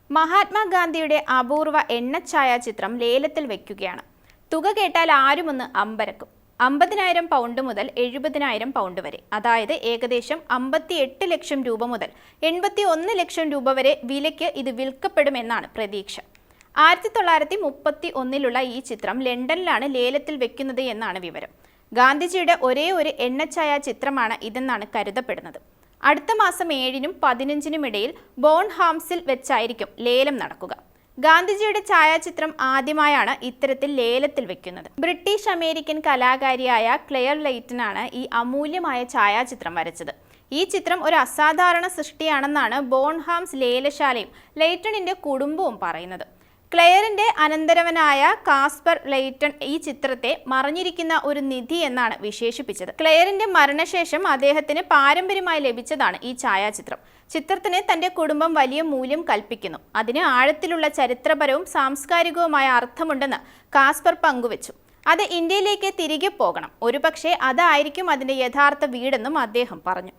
മഹാത്മാഗാന്ധിയുടെ അപൂർവ എണ്ണഛായാചിത്രം ലേലത്തിൽ വയ്ക്കുകയാണ്. തുക കേട്ടാൽ ആരുമൊന്ന് അമ്പരക്കും. 50,000 പൗണ്ട് മുതൽ 70,000 പൗണ്ട് വരെ, അതായത് ഏകദേശം 58 ലക്ഷം രൂപ മുതൽ 81 ലക്ഷം രൂപ വരെ വിലയ്ക്ക് ഇത് വിൽക്കപ്പെടുമെന്നാണ് പ്രതീക്ഷ. 1931 ഈ ചിത്രം ലണ്ടനിലാണ് ലേലത്തിൽ വെക്കുന്നത് എന്നാണ് വിവരം. ഗാന്ധിജിയുടെ ഒരേ ഒരു എണ്ണഛായാചിത്രമാണ് ഇതെന്നാണ് കരുതപ്പെടുന്നത്. അടുത്ത മാസം 7-നും 15-നും ഇടയിൽ ബോൺഹാംസിൽ വെച്ചായിരിക്കും ലേലം നടക്കുക. ഗാന്ധിജിയുടെ ഛായാചിത്രം ആദ്യമായാണ് ഇത്തരത്തിൽ ലേലത്തിൽ വെക്കുന്നത്. ബ്രിട്ടീഷ് അമേരിക്കൻ കലാകാരിയായ ക്ലെയർ ലെയ്റ്റനാണ് ഈ അമൂല്യമായ ഛായാചിത്രം വരച്ചത്. ഈ ചിത്രം ഒരു അസാധാരണ സൃഷ്ടിയാണെന്നാണ് ബോൺഹാംസ് ലേലശാലയും ലെയ്റ്റണിന്റെ കുടുംബവും പറയുന്നത്. ക്ലെയറിന്റെ അനന്തരവനായ കാസ്പർ ലെയ്റ്റൺ ഈ ചിത്രത്തെ മറഞ്ഞിരിക്കുന്ന ഒരു നിധി എന്നാണ് വിശേഷിപ്പിച്ചത്. ക്ലെയറിന്റെ മരണശേഷം അദ്ദേഹത്തിന് പാരമ്പര്യമായി ലഭിച്ചതാണ് ഈ ഛായാചിത്രം. ചിത്രത്തിന് തന്റെ കുടുംബം വലിയ മൂല്യം കൽപ്പിക്കുന്നു. അതിന് ആഴത്തിലുള്ള ചരിത്രപരവും സാംസ്കാരികവുമായ അർത്ഥമുണ്ടെന്ന് കാസ്പർ പങ്കുവച്ചു. അത് ഇന്ത്യയിലേക്ക് തിരികെ പോകണം. ഒരുപക്ഷെ അതായിരിക്കും അതിന്റെ യഥാർത്ഥ വീടെന്നും അദ്ദേഹം പറഞ്ഞു.